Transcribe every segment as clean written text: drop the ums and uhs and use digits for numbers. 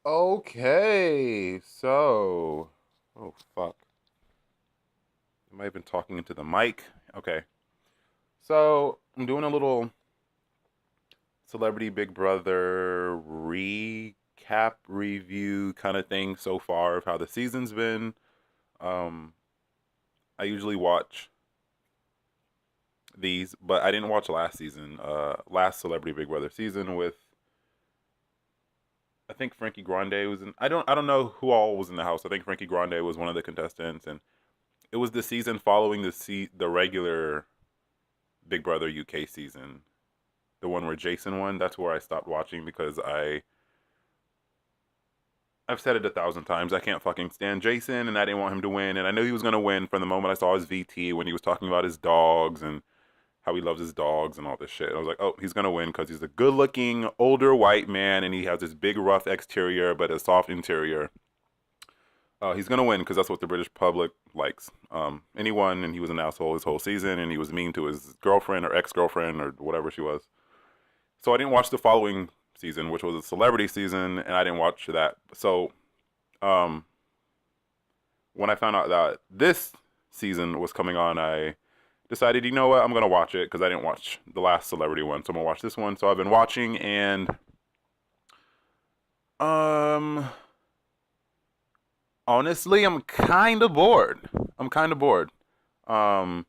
Okay, so, oh fuck, am I even talking into the mic? Okay, so I'm doing a little Celebrity Big Brother recap review kind of thing so far of how the season's been. Um, I usually watch these, but I didn't watch last season. Last Celebrity Big Brother season with I think Frankie Grande was in. I don't know who all was in the house. I think Frankie Grande was one of the contestants, and it was the season following the regular Big Brother UK season, the one where Jason won. That's where I stopped watching because I've said it 1,000 times. I can't fucking stand Jason, and I didn't want him to win. And I knew he was gonna win from the moment I saw his VT when he was talking about his dogs and how he loves his dogs and all this shit. I was like, oh, he's gonna win because he's a good-looking older white man and he has this big rough exterior but a soft interior. He's gonna win because that's what the British public likes. And he won, and he was an asshole his whole season, and he was mean to his girlfriend or ex-girlfriend or whatever she was. So I didn't watch the following season, which was a celebrity season, and I didn't watch that. So um, when I found out that this season was coming on, I decided, you know what, I'm gonna watch it because I didn't watch the last celebrity one, so I'm gonna watch this one. So I've been watching, and um, honestly, I'm kind of bored. I'm kind of bored. Um,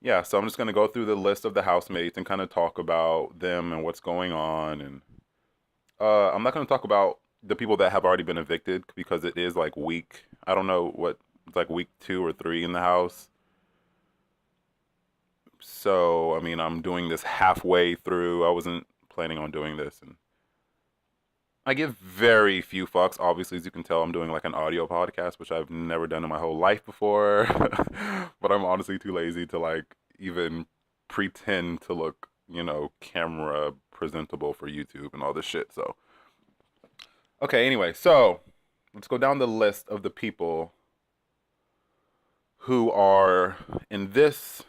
yeah, so I'm just gonna go through the list of the housemates and kind of talk about them and what's going on, and I'm not gonna talk about the people that have already been evicted because it is like week. I don't know what it's like week 2 or 3 in the house. So I mean, I'm doing this halfway through. I wasn't planning on doing this, and I give very few fucks. Obviously, as you can tell, I'm doing like an audio podcast, which I've never done in my whole life before. But I'm honestly too lazy to like even pretend to look, camera presentable for YouTube and all this shit. So, okay, anyway, so let's go down the list of the people who are in this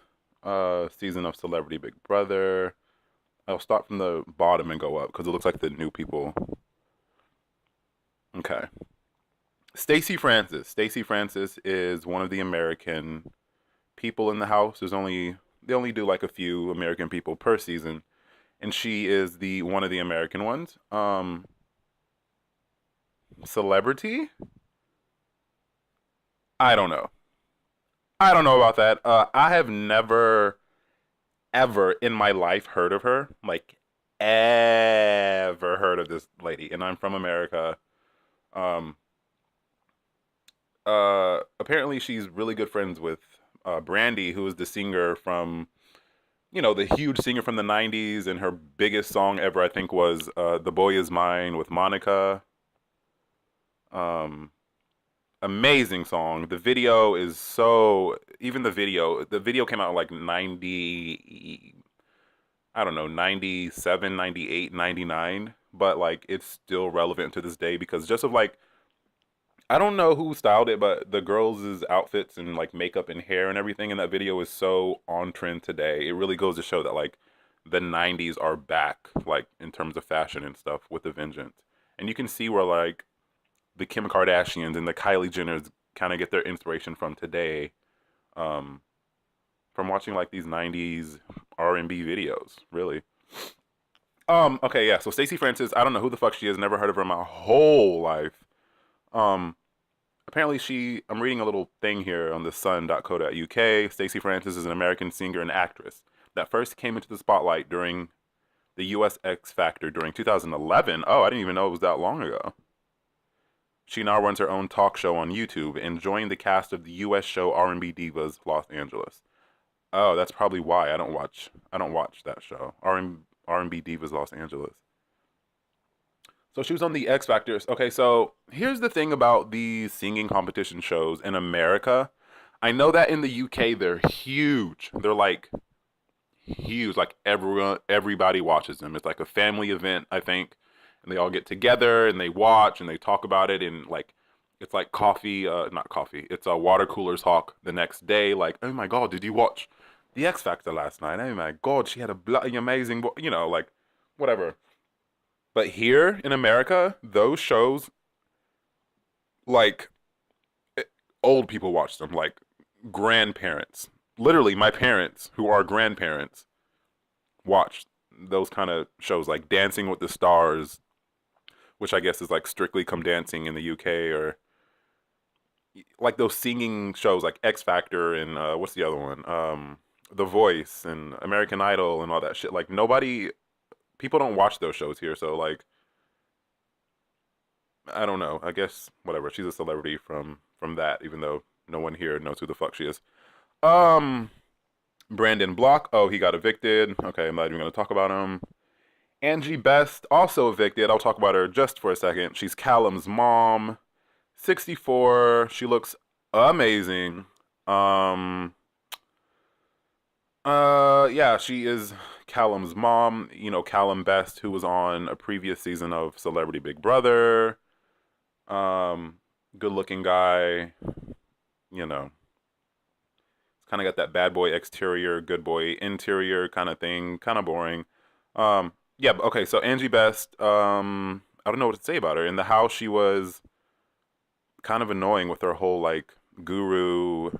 season of Celebrity Big Brother. I'll start from the bottom and go up because it looks like the new people. Okay. Stacey Francis. Stacey Francis is one of the American people in the house. They only do like a few American people per season, and she is the one of the American ones. Celebrity? I don't know. I don't know about that. I have never ever in my life heard of her. Like ever heard of this lady, and I'm from America. Um, Apparently she's really good friends with Brandy, who is the singer from the huge singer from the '90s, and her biggest song ever, I think, was "The Boy Is Mine" with Monica. Um, Amazing song. The video is so even the video came out like 90, I don't know, 97, 98, 99, but like it's still relevant to this day because just of like I don't know who styled it, but the girls' outfits and like makeup and hair and everything in that video is so on trend today. It really goes to show that like the '90s are back, like in terms of fashion and stuff, with a vengeance. And you can see where like the Kim Kardashians and the Kylie Jenners kind of get their inspiration from today, um, from watching like these '90s R&B videos. Really. Okay, yeah. So Stacey Francis, I don't know who the fuck she is. Never heard of her in my whole life. Um, Apparently I'm reading a little thing here on the sun.co.uk. Stacey Francis is an American singer and actress that first came into the spotlight during the US X Factor during 2011. Oh, I didn't even know it was that long ago. She now runs her own talk show on YouTube and joined the cast of the US show R&B Divas Los Angeles. Oh, that's probably why I don't watch that show. R&B Divas Los Angeles. So she was on the X Factors. Okay, so here's the thing about these singing competition shows in America. I know that in the UK they're huge. They're like huge. Like everybody watches them. It's like a family event, I think. And they all get together and they watch and they talk about it and like it's like coffee, not coffee. It's a water cooler talk the next day. Like, oh my god, did you watch the X Factor last night? Oh my god, she had a bloody amazing, like whatever. But here in America, those shows, like, old people watch them, like grandparents. Literally, my parents, who are grandparents, watch those kind of shows, like Dancing with the Stars, which I guess is like Strictly Come Dancing in the UK, or like those singing shows like X Factor and what's the other one? The Voice and American Idol and all that shit. Like nobody, people don't watch those shows here, so like I don't know. I guess whatever. She's a celebrity from that, even though no one here knows who the fuck she is. Um, Brandon Block. Oh, he got evicted. Okay, I'm not even gonna talk about him. Angie Best also evicted. I'll talk about her just for a second. She's Callum's mom. 64. She looks amazing. Um, yeah, she is Callum's mom. You know, Callum Best, who was on a previous season of Celebrity Big Brother. Um, Good looking guy. You know, kind of got that bad boy exterior, good boy interior kind of thing. Kind of boring. Yeah, okay, so Angie Best, I don't know what to say about her. In the house, she was kind of annoying with her whole like guru,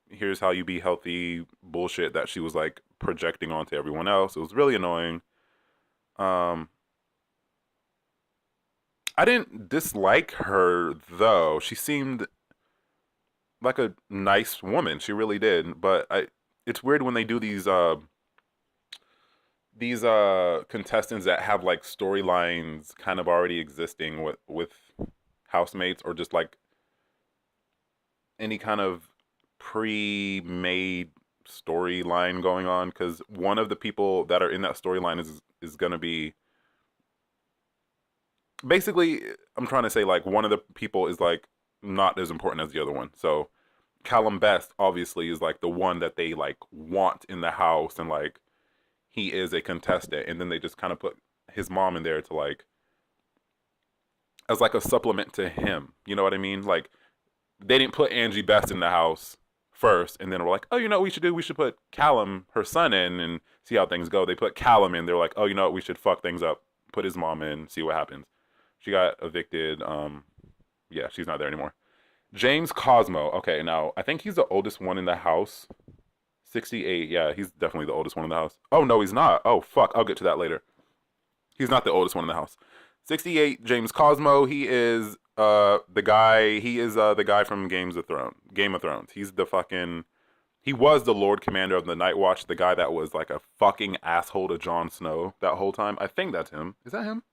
here's how you be healthy bullshit that she was like projecting onto everyone else. It was really annoying. Um, I didn't dislike her though. She seemed like a nice woman. She really did. But it's weird when they do these contestants that have like storylines kind of already existing with housemates, or just like any kind of pre-made storyline going on, because one of the people that are in that storyline is gonna be basically, I'm trying to say like one of the people is like not as important as the other one. So Callum Best obviously is like the one that they like want in the house, and like he is a contestant, and then they just kind of put his mom in there to like as like a supplement to him. You know what I mean? Like they didn't put Angie Best in the house first, and then we're like, oh, you know what we should do? We should put Callum, her son, in and see how things go. They put Callum in. They're like, oh, you know what? We should fuck things up. Put his mom in, see what happens. She got evicted. Yeah, she's not there anymore. James Cosmo. Okay, now I think he's the oldest one in the house. 68. Yeah, he's definitely the oldest one in the house. Oh no, he's not. Oh fuck, I'll get to that later. He's not the oldest one in the house. 68, James Cosmo. He is the guy. He is the guy from Game of Thrones. He's the fucking. He was the Lord Commander of the Night Watch. The guy that was like a fucking asshole to Jon Snow that whole time. I think that's him. Is that him?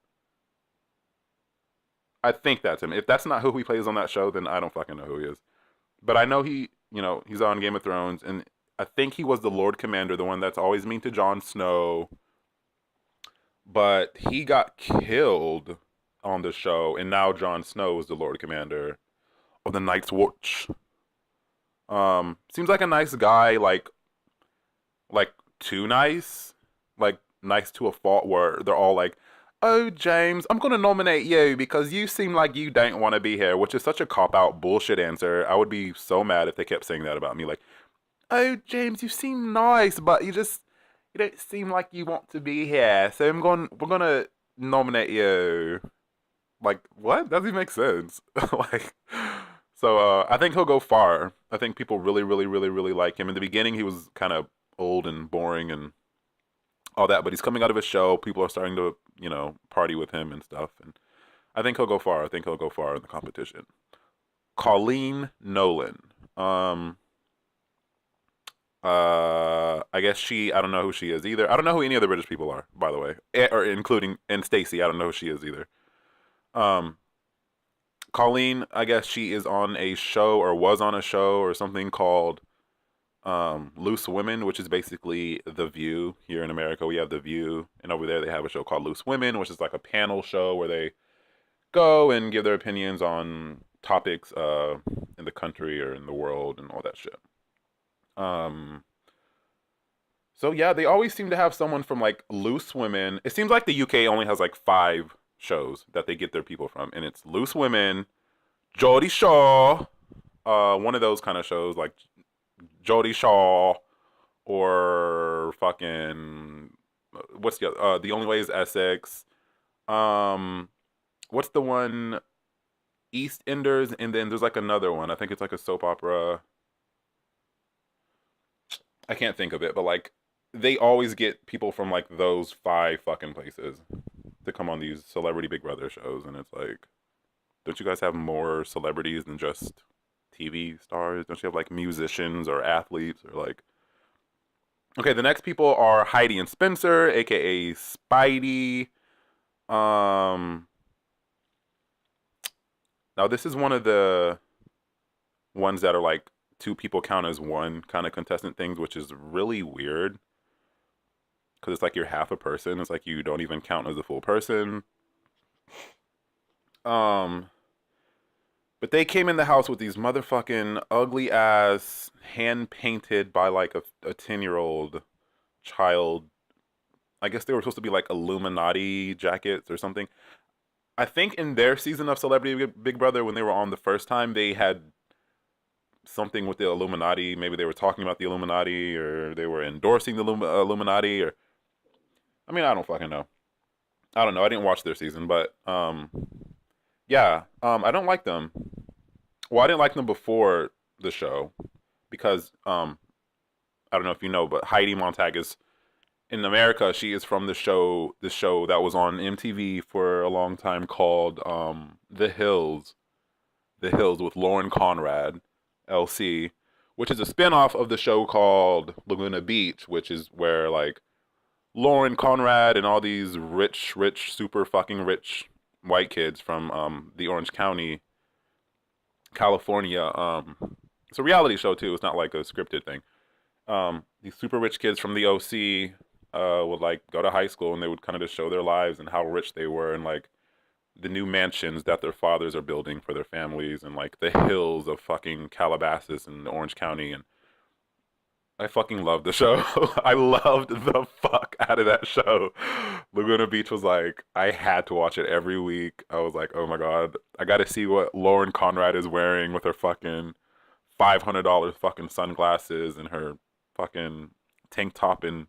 I think that's him. If that's not who he plays on that show, then I don't fucking know who he is. But I know he, you know, he's on Game of Thrones, and I think he was the Lord Commander, the one that's always mean to Jon Snow. But he got killed on the show, and now Jon Snow is the Lord Commander of the Night's Watch. Seems like a nice guy, like too nice, like nice to a fault where they're all like, "Oh, James, I'm gonna nominate you because you seem like you don't want to be here," which is such a cop out bullshit answer. I would be so mad if they kept saying that about me, like, "Oh, James, you seem nice, but you don't seem like you want to be here, so we're gonna nominate you." Like, what? That doesn't even make sense. Like, so I think he'll go far. I think people really, really, really, really like him. In the beginning, he was kind of old and boring and all that, but he's coming out of his show. People are starting to, you know, party with him and stuff. And I think he'll go far. I think he'll go far in the competition. Colleen Nolan. Um, I guess I don't know who she is either. I don't know who any other British people are, by the way, or including and Stacey. I don't know who she is either. Um, Colleen, I guess she is on a show or was on a show or something called Loose Women, which is basically The View. Here in America, we have The View, and over there they have a show called Loose Women, which is like a panel show where they go and give their opinions on topics in the country or in the world and all that shit. Um, so yeah, they always seem to have someone from like Loose Women. It seems like the UK only has like 5 shows that they get their people from, and it's Loose Women, Geordie Shaw, one of those kind of shows like Geordie Shaw, or fucking what's the other? The Only Way Is Essex. Um, what's the one? EastEnders, and then there's like another one. I think it's like a soap opera. I can't think of it, but like they always get people from like those five fucking places to come on these celebrity Big Brother shows, and it's like, don't you guys have more celebrities than just TV stars? Don't you have like musicians or athletes or like? Okay, the next people are Heidi and Spencer, aka Spidey. Um, Now this is one of the ones that are like two people count as one kind of contestant things, which is really weird because it's like you're half a person. It's like you don't even count as a full person. Um, but they came in the house with these motherfucking ugly ass hand painted by like a 10-year-old child. I guess they were supposed to be like Illuminati jackets or something. I think in their season of Celebrity Big Brother, when they were on the first time, they had something with the Illuminati. Maybe they were talking about the Illuminati or they were endorsing the Illuminati. Or I mean, I don't fucking know. I don't know. I didn't watch their season, but yeah, I don't like them. Well, I didn't like them before the show because I don't know if you know, but Heidi Montag is in America. She is from the show that was on MTV for a long time called The Hills with Lauren Conrad, LC, which is a spinoff of the show called Laguna Beach, which is where like Lauren Conrad and all these rich, super fucking rich white kids from the Orange County, California. It's a reality show too. It's not like a scripted thing. These super rich kids from the OC would like go to high school and they would kind of just show their lives and how rich they were and like the new mansions that their fathers are building for their families and like the hills of fucking Calabasas and Orange County. And I fucking loved the show. I loved the fuck out of that show. Laguna Beach was like, I had to watch it every week. I was like, oh my God, I got to see what Lauren Conrad is wearing with her fucking $500 fucking sunglasses and her fucking tank top and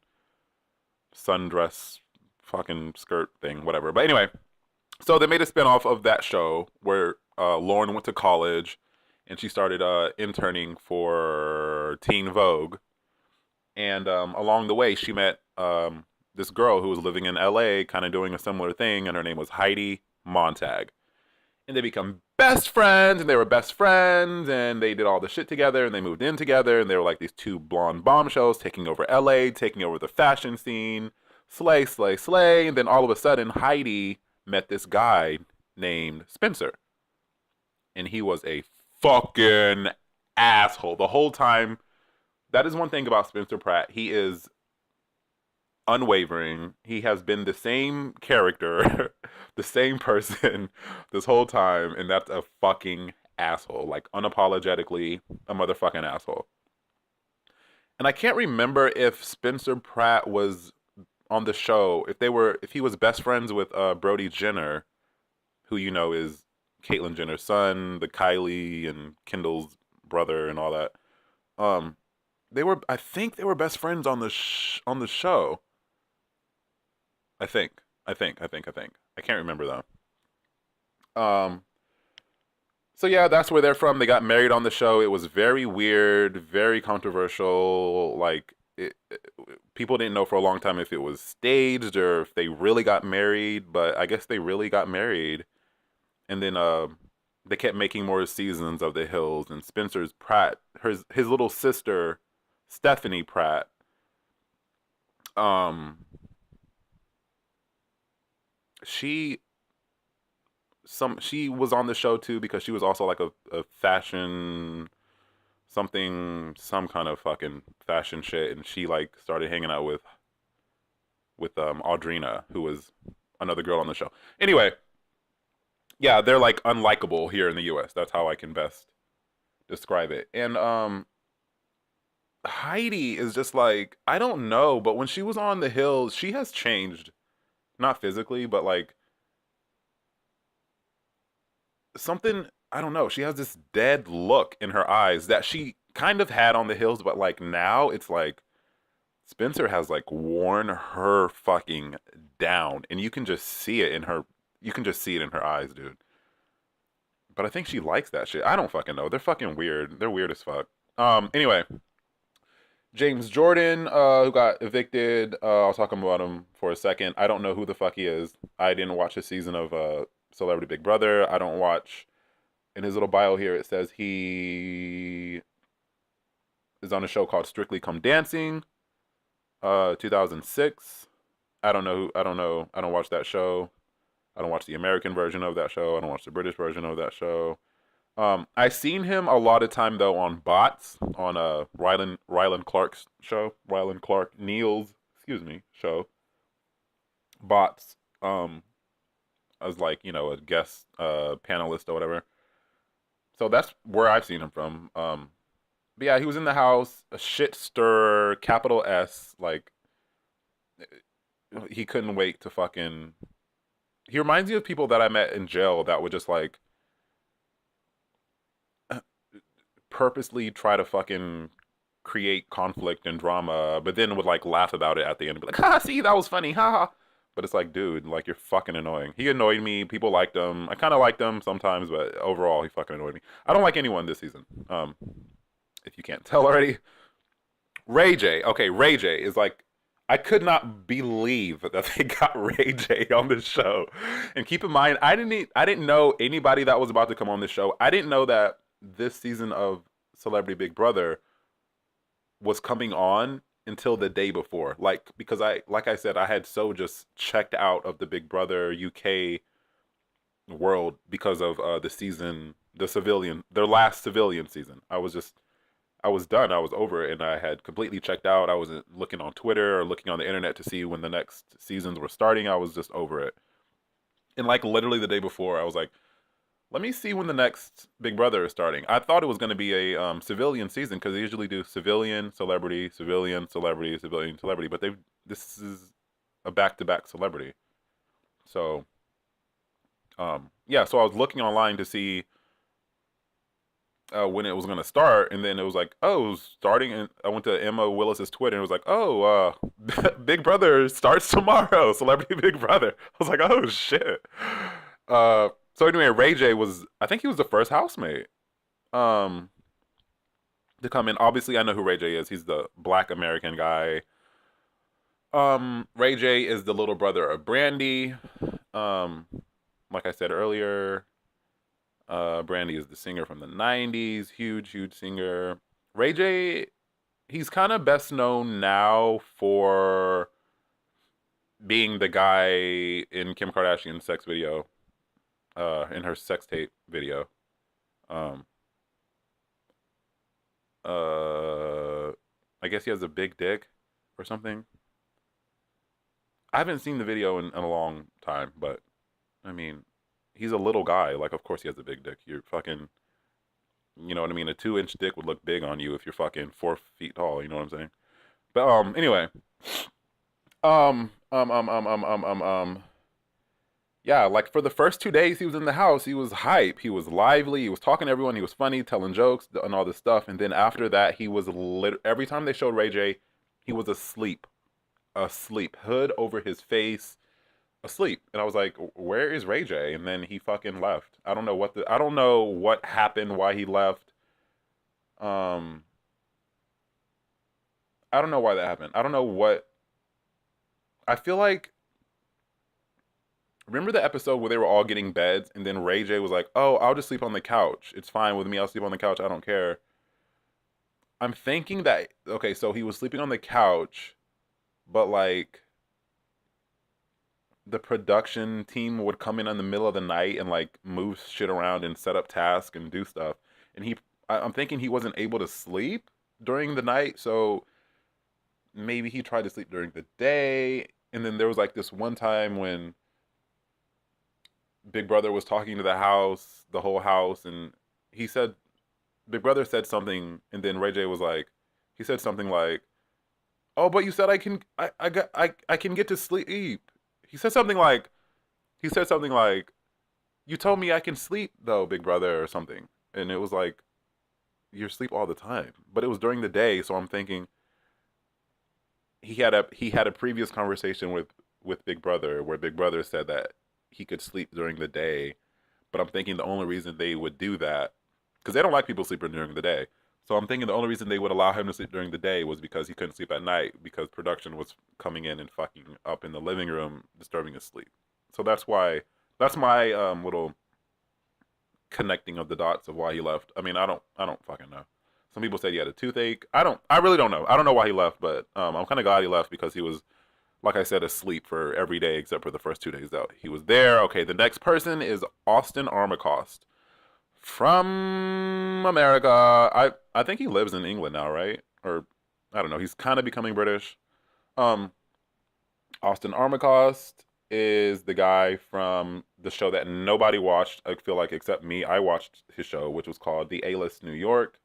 sundress fucking skirt thing, whatever. But anyway, so they made a spinoff of that show where Lauren went to college and she started interning for Teen Vogue. And along the way, she met this girl who was living in LA, kind of doing a similar thing, and her name was Heidi Montag. And they become best friends, and they were best friends, and they did all the shit together, and they moved in together, and they were like these two blonde bombshells taking over LA, taking over the fashion scene, slay, slay, slay. And then all of a sudden, Heidi met this guy named Spencer, and he was a fucking asshole the whole time. That is one thing about Spencer Pratt. He is unwavering. He has been the same character, the same person this whole time, and that's a fucking asshole. Like unapologetically a motherfucking asshole. And I can't remember if Spencer Pratt was on the show, if he was best friends with Brody Jenner, who you know is Caitlyn Jenner's son, the Kylie and Kendall's brother and all that. Um I think they were best friends on on the show. I think. I think. I can't remember though. So yeah, that's where they're from. They got married on the show. It was very weird, very controversial. Like people didn't know for a long time if it was staged or if they really got married, but I guess they really got married. And then they kept making more seasons of The Hills. And Spencer's Pratt, his little sister Stephanie Pratt, um, she she was on the show too because she was also like a fashion some kind of fucking fashion shit, and she like started hanging out with Audrina, who was another girl on the show. Anyway, yeah, they're like unlikable here in the US. That's how I can best describe it. And Heidi is just like, I don't know, but when she was on the hills, she has changed. Not physically, but like something, I don't know. She has this dead look in her eyes that she kind of had on the hills, but like now it's like Spencer has like worn her fucking down, and you can just see it in her. You can just see it in her eyes, dude. But I think she likes that shit. I don't fucking know. They're fucking weird. They're weird as fuck. Anyway, James Jordan, who got evicted. I'll talk about him for a second. I don't know who the fuck he is. I didn't watch a season of Celebrity Big Brother. I don't watch. In his little bio here, it says he is on a show called Strictly Come Dancing, 2006. I don't know. I don't know. I don't watch that show. I don't watch the American version of that show. I don't watch the British version of that show. I seen him a lot of time though on Bots on Rylan Clark's show, Rylan Clark Neal's show. Bots as like a guest panelist or whatever. So that's where I've seen him from. But yeah, he was in the house, a shit stir, capital S. Like he couldn't wait to fucking. He reminds me of people that I met in jail that would just like purposely try to fucking create conflict and drama, but then would like laugh about it at the end and be like, "Ha, see, that was funny, haha." But it's like, dude, like you're fucking annoying. He annoyed me. People liked him. I kind of liked him sometimes, but overall, he fucking annoyed me. I don't like anyone this season. If you can't tell already, Ray J. Okay, Ray J is like, I could not believe that they got Ray J on this show. And keep in mind, I didn't know anybody that was about to come on this show. I didn't know that this season of Celebrity Big Brother was coming on until the day before. Like because like I said, I had so just checked out of the Big Brother UK world because of the season, their last civilian season. I was done. I was over it, and I had completely checked out. I wasn't looking on Twitter or looking on the internet to see when the next seasons were starting. I was just over it. And like literally the day before, I was like, let me see when the next Big Brother is starting. I thought it was going to be a civilian season because they usually do civilian, celebrity, civilian, celebrity, civilian, celebrity. But this is a back-to-back celebrity. So, yeah. So I was looking online to see when it was going to start, and then it was like, oh, it was starting. And I went to Emma Willis's Twitter, and it was like, oh, Big Brother starts tomorrow. Celebrity Big Brother. I was like, oh shit. So anyway, Ray J was, I think he was the first housemate um, to come in. Obviously, I know who Ray J is. He's the Black American guy. Ray J is the little brother of Brandy. Um, like I said earlier, Brandy is the singer from the '90s, huge, huge singer. Ray J, he's kind of best known now for being the guy in Kim Kardashian's sex video, in her sex tape video. Um, uh, I guess he has a big dick or something. I haven't seen the video in a long time, but I mean, he's a little guy. Like, of course he has a big dick. You're fucking, you know what I mean? A 2-inch dick would look big on you if you're fucking 4 feet tall. You know what I'm saying? But anyway, um, um, um, um, um, um, um, um, yeah, like for the first 2 days he was in the house, he was hype. He was lively. He was talking to everyone. He was funny, telling jokes and all this stuff. And then after that, he was every time they showed Ray J, he was asleep, hood over his face, asleep. And I was like, where is Ray J? And then he fucking left. I don't know what happened, why he left. Um, I don't know why that happened. I don't know what. I feel like remember the episode where they were all getting beds, and then Ray J was like, "Oh, I'll just sleep on the couch. It's fine with me. I'll sleep on the couch. I don't care." I'm thinking that okay, so he was sleeping on the couch, but like the production team would come in the middle of the night and like move shit around and set up tasks and do stuff. And I'm thinking he wasn't able to sleep during the night, so maybe he tried to sleep during the day. And then there was like this one time when Big Brother was talking to the whole house, and he said, Big Brother said something, and then Ray J was like, he said something like, "Oh, but you said I can get to sleep." He said something like, he said something like, "You told me I can sleep though, Big Brother," or something, and it was like, "You sleep all the time," but it was during the day, so I'm thinking, he had a previous conversation with Big Brother where Big Brother said that he could sleep during the day, but I'm thinking the only reason they would do that because they don't like people sleeping during the day. So I'm thinking the only reason they would allow him to sleep during the day was because he couldn't sleep at night because production was coming in and fucking up in the living room, disturbing his sleep. So that's why that's my little connecting of the dots of why he left. I mean, I don't fucking know. Some people said he had a toothache. I really don't know. I don't know why he left, but I'm kind of glad he left because he was, like I said, asleep for every day except for the first 2 days that he was there. Okay, the next person is Austin Armacost from America. I think he lives in England now, right? Or I don't know. He's kind of becoming British. Um, Austin Armacost is the guy from the show that nobody watched. I feel like except me. I watched his show, which was called The A-List New York.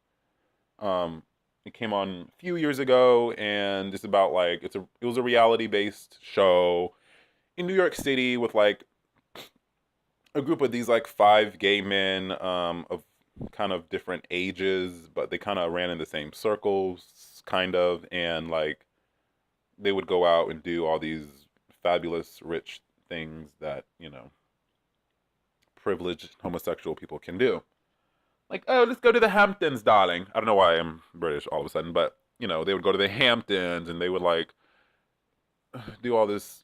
Um, it came on a few years ago, and it's about like it was a reality based show in New York City with like a group of these like five gay men of kind of different ages, but they kind of ran in the same circles, kind of, and like they would go out and do all these fabulous, rich things that privileged homosexual people can do. Like, oh, let's go to the Hamptons, darling. I don't know why I'm British all of a sudden, but they would go to the Hamptons and they would like do all this,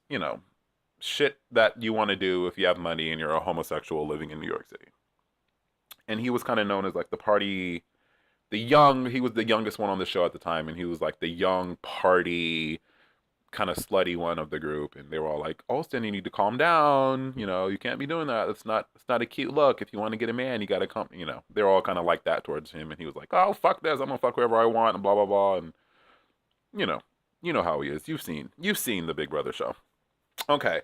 shit that you want to do if you have money and you're a homosexual living in New York City. And he was kind of known as like he was the youngest one on the show at the time, and he was like the young party kind of slutty one of the group, and they were all like, "Austin, you need to calm down. You can't be doing that. It's not a cute look. If you want to get a man, you got to come." They're all kind of like that towards him, and he was like, "Oh, fuck this. I'm gonna fuck whoever I want," and blah blah blah, and you know, you know how he is. You've seen the Big Brother show. Okay,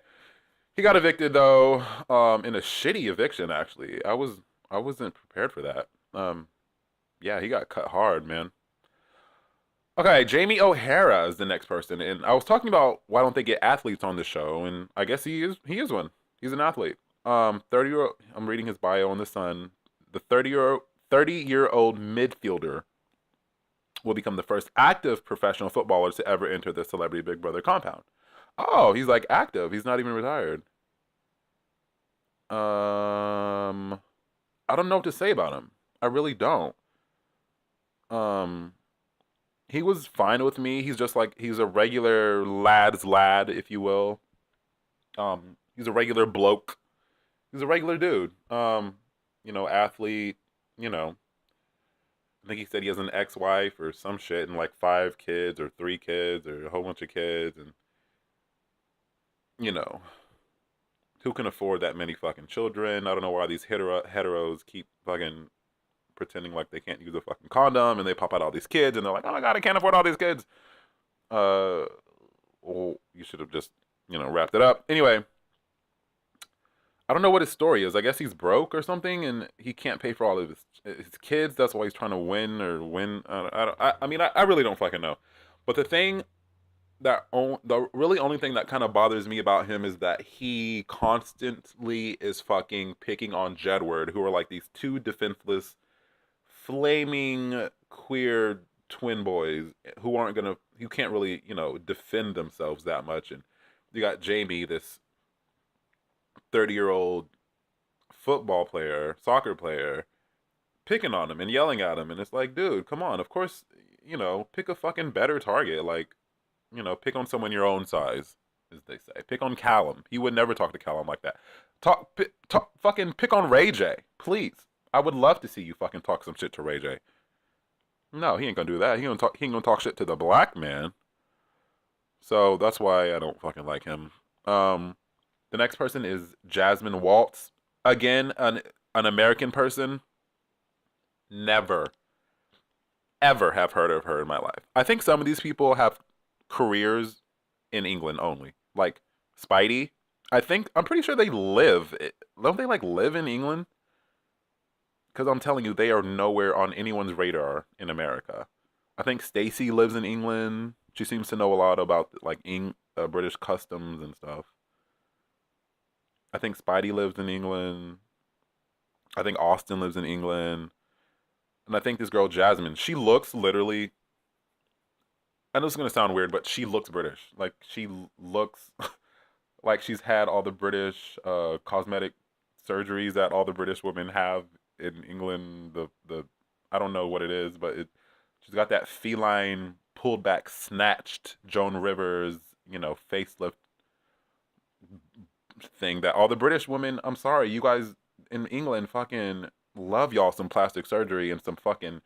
he got evicted though, in a shitty eviction. Actually, I wasn't prepared for that. Yeah, he got cut hard, man. Okay, Jamie O'Hara is the next person, and I was talking about why don't they get athletes on the show, and I guess he is one. He's an athlete. 30 year old. I'm reading his bio on the Sun. The 30-year old midfielder will become the first active professional footballer to ever enter the Celebrity Big Brother compound. Oh, he's like active. He's not even retired. Um, I don't know what to say about him. I really don't. Um, he was fine with me. He's just like he's a regular lad's lad, if you will. He's a regular bloke. He's a regular dude. Athlete. You know, I think he said he has an ex-wife or some shit and like 5 kids or 3 kids or a whole bunch of kids, and you know, who can afford that many fucking children? I don't know why these heteros keep fucking pretending like they can't use a fucking condom, and they pop out all these kids, and they're like, "Oh my god, I can't afford all these kids." Uh, well, you should have just wrapped it up. Anyway, I don't know what his story is. I guess he's broke or something, and he can't pay for all of his kids. That's why he's trying to win or win. I mean, I really don't fucking know. But the really only thing that kind of bothers me about him is that he constantly is fucking picking on Jedward, who are like these two defenseless, flaming queer twin boys who can't really defend themselves that much, and you got Jamie, this 30-year-old football player, soccer player, picking on him and yelling at him, and it's like, dude, come on. Of course, pick a fucking better target. Like, pick on someone your own size, as they say. Pick on Callum. He would never talk to Callum like that. Fucking pick on Ray J, please. I would love to see you fucking talk some shit to Ray J. No, he ain't gonna do that. He ain't gonna talk shit to the black man. So that's why I don't fucking like him. The next person is Jasmine Waltz. Again, an American person. Never, ever have heard of her in my life. I think some of these people have careers in England only. Like Spidey. I'm pretty sure they live. Don't they like live in England? Because I'm telling you, they are nowhere on anyone's radar in America. I think Stacy lives in England. She seems to know a lot about like British customs and stuff. I think Spidey lives in England. I think Austin lives in England. And I think this girl Jasmine, she looks literally I know it's gonna sound weird, but she looks British. Like she looks like she's had all the British cosmetic surgeries that all the British women have in England. The I don't know what it is, but she's got that feline pulled back, snatched Joan Rivers, facelift thing that all the British women. I'm sorry, you guys in England fucking love y'all some plastic surgery and some fucking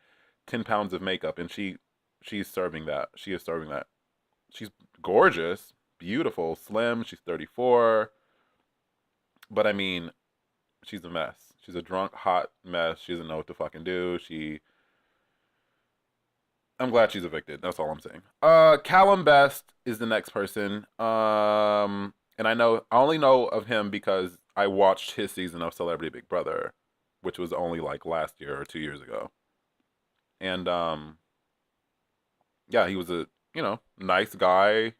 10 pounds of makeup, and she's serving that. She is serving that. She's gorgeous, beautiful, slim. She's 34, but I mean, she's a mess. She's a drunk, hot mess. She doesn't know what to fucking do. I'm glad she's evicted. That's all I'm saying. Callum Best is the next person. And I only know of him because I watched his season of Celebrity Big Brother, which was only like last year or 2 years ago. And yeah, he was a nice guy.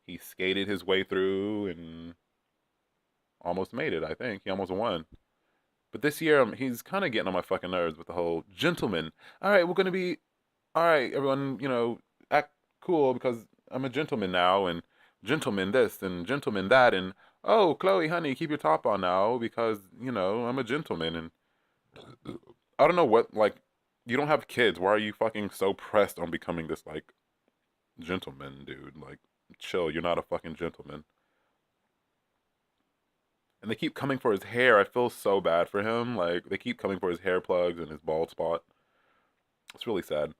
He skated his way through and almost made it. I think he almost won. But this year, he's kind of getting on my fucking nerves with the whole gentleman. All right, we're gonna be all right, everyone. Act cool because I'm a gentleman now, and gentleman this and gentleman that, and oh, Chloe, honey, keep your top on now because I'm a gentleman, and I don't know what like. You don't have kids. Why are you fucking so pressed on becoming this like gentleman, dude? Like, chill. You're not a fucking gentleman. And they keep coming for his hair. I feel so bad for him. Like they keep coming for his hair plugs and his bald spot. It's really sad.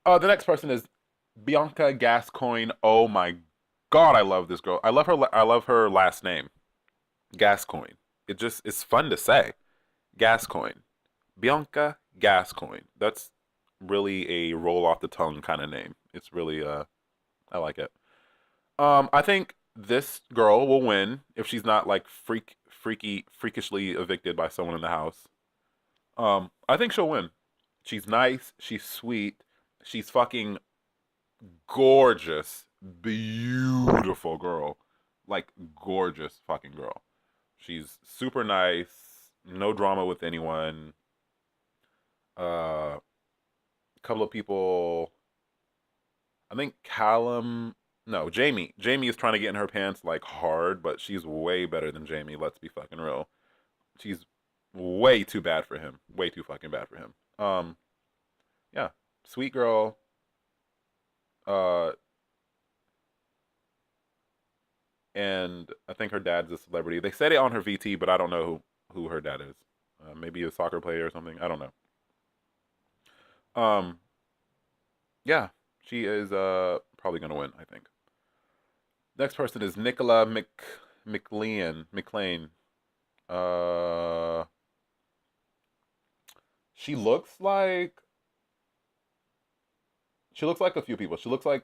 The next person is Bianca Gascoigne. Oh my god, I love this girl. I love her. I love her last name, Gascoigne. It's fun to say, Gascoigne. Bianca Gascoigne. That's really a roll off the tongue kind of name. It's really I like it. I think this girl will win if she's not like freakishly evicted by someone in the house. I think she'll win. She's nice. She's sweet. She's fucking gorgeous, beautiful girl. Like gorgeous fucking girl. She's super nice. No drama with anyone. A couple of people. I think Callum. No, Jamie. Jamie is trying to get in her pants like hard, but she's way better than Jamie. Let's be fucking real. She's way too bad for him. Way too fucking bad for him. Yeah, sweet girl. Uh, and I think her dad's a celebrity. They said it on her VT, but I don't know who her dad is. Maybe a soccer player or something. I don't know. Um, yeah, she is probably gonna win. I think. Next person is Nicola McLean. Uh, she looks like she looks like a few people. She looks like,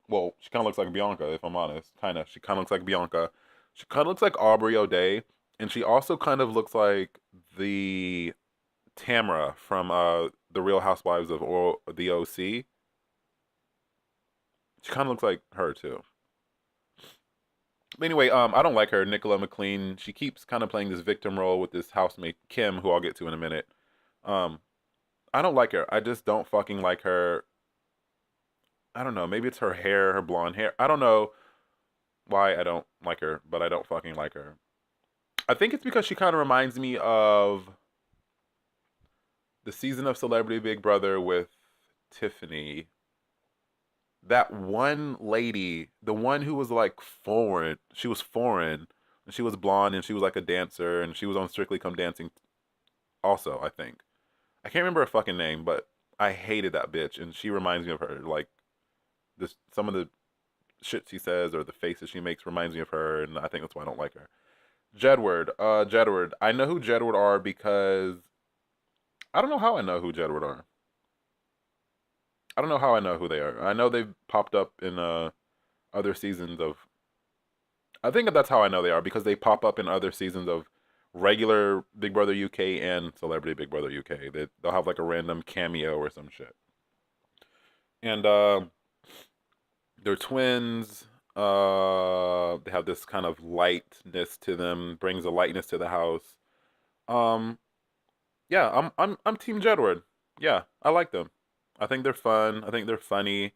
well, she kind of looks like Bianca, if I'm honest. Kind of. She kind of looks like Bianca. She kind of looks like Aubrey O'Day, and she also kind of looks like the Tamara from the Real Housewives of the OC. She kind of looks like her too. But anyway, I don't like her, Nicola McLean. She keeps kind of playing this victim role with this housemate Kim, who I'll get to in a minute. Um, I don't like her. I just don't fucking like her. I don't know. Maybe it's her hair, her blonde hair. I don't know why I don't like her, but I don't fucking like her. I think it's because she kind of reminds me of the season of Celebrity Big Brother with Tiffany. That one lady, the one who was like foreign, she was foreign, and she was blonde, and she was like a dancer, and she was on Strictly Come Dancing also, I think. I can't remember her fucking name, but I hated that bitch, and she reminds me of her. Like, this, some of the shit she says or the faces she makes reminds me of her, and I think that's why I don't like her. Jedward, Jedward. I know who Jedward are because I don't know how I know who Jedward are. I don't know how I know who they are. I know they've popped up in other seasons of. I think that's how I know they are because they pop up in other seasons of regular Big Brother UK and Celebrity Big Brother UK. They'll have like a random cameo or some shit. And they're twins. They have this kind of lightness to them, brings a lightness to the house. Um, yeah, I'm Team Jedward. Yeah, I like them. I think they're fun. I think they're funny.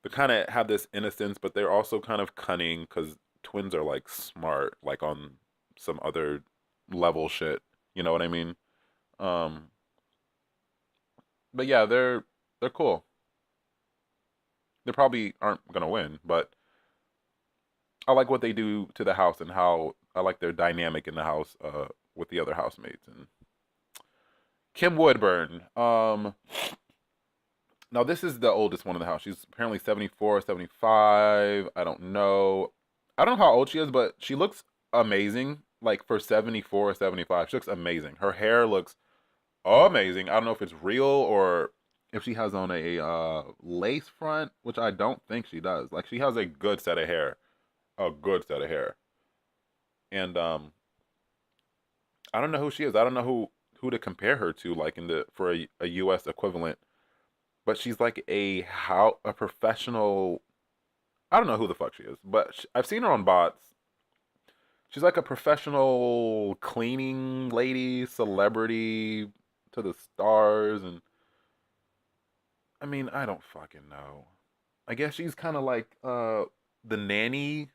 they kind of have this innocence, but they're also kind of cunning because twins are like smart, like on some other level shit. You know what I mean? Um, but yeah, they're cool. They probably aren't gonna win, but I like what they do to the house and how I like their dynamic in the house with the other housemates and Kim Woodburn. Now this is the oldest one in the house. She's apparently 74, 75. I don't know. I don't know how old she is, but she looks amazing. Like for 74 or 75. She looks amazing. Her hair looks amazing. I don't know if it's real or if she has on a lace front, which I don't think she does. Like she has a good set of hair. A good set of hair. And I don't know who she is. I don't know who to compare her to like in the for a US equivalent. But she's like a professional. I don't know who the fuck she is, but I've seen her on bots. She's like a professional cleaning lady, celebrity to the stars, and I mean, I don't fucking know. I guess she's kind of like the nanny.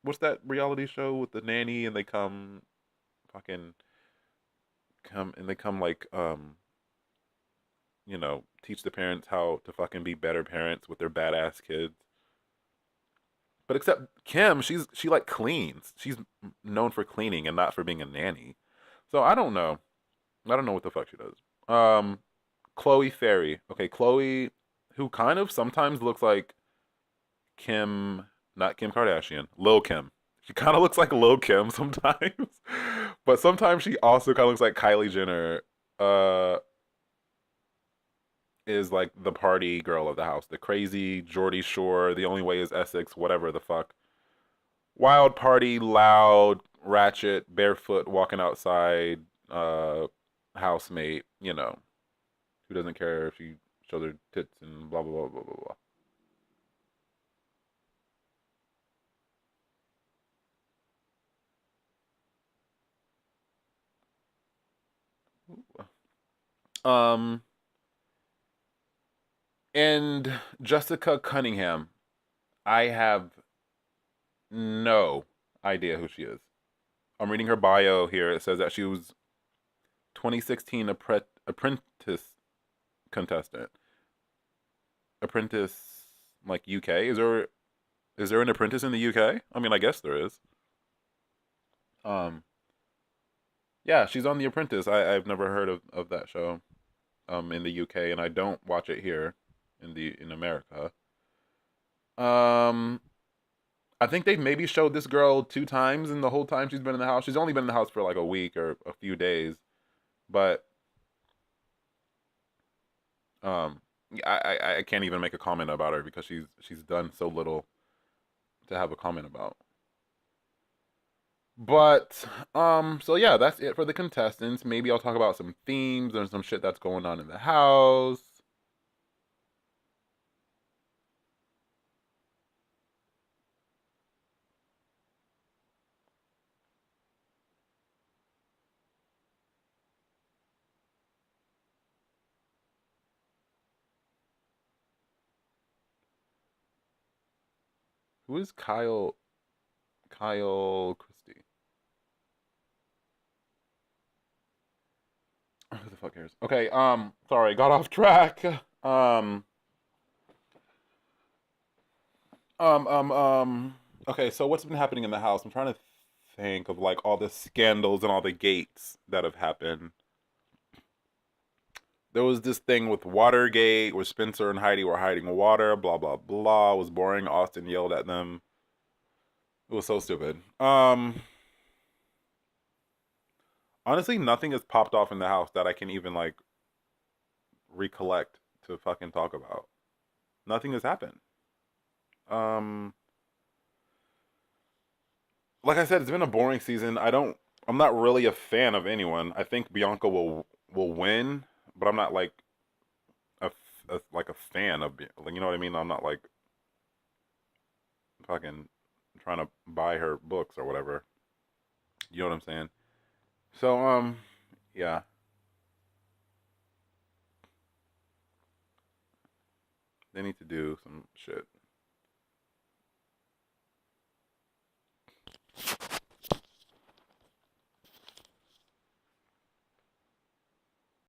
What's that reality show with the nanny and they fucking come and they come like teach the parents how to fucking be better parents with their badass kids. But except Kim, she like cleans. She's known for cleaning and not for being a nanny. So I don't know. I don't know what the fuck she does. Um, Chloe Ferry. Okay, Chloe, who kind of sometimes looks like Kim, not Kim Kardashian, Lil Kim. She kind of looks like Lil Kim sometimes, but sometimes she also kind of looks like Kylie Jenner. Is like the party girl of the house, the crazy Geordie Shore. The only way is Essex, whatever the fuck. Wild party, loud, ratchet, barefoot, walking outside, housemate, who doesn't care if she shows her tits and blah, blah, blah, blah, blah, blah. And Jessica Cunningham, I have no idea who she is. I'm reading her bio here. It says that she was 2016 apprentice contestant. Apprentice, like UK? Is there an apprentice in the UK? I mean, I guess there is. Um, yeah, she's on The Apprentice. I've never heard of that show in the UK, and I don't watch it here in America. Um, I think they've maybe showed this girl two times in the whole time she's been in the house. She's only been in the house for like a week or a few days, but um, I can't even make a comment about her because she's done so little to have a comment about. But so yeah, that's it for the contestants. Maybe I'll talk about some themes and some shit that's going on in the house. Who is Kyle Christie? Who the fuck cares? Okay, sorry, got off track. Um um um um okay, so what's been happening in the house? I'm trying to think of like all the scandals and all the gates that have happened. There was this thing with Watergate where Spencer and Heidi were hiding water, blah blah blah. It was boring. Austin yelled at them. It was so stupid. Honestly, nothing has popped off in the house that I can even like recollect to fucking talk about. Nothing has happened. Um, like I said, it's been a boring season. I'm not really a fan of anyone. I think Bianca will win, but I'm not like like a fan of like you know what I mean. I'm not like fucking trying to buy her books or whatever. You know what I'm saying? So yeah, they need to do some shit.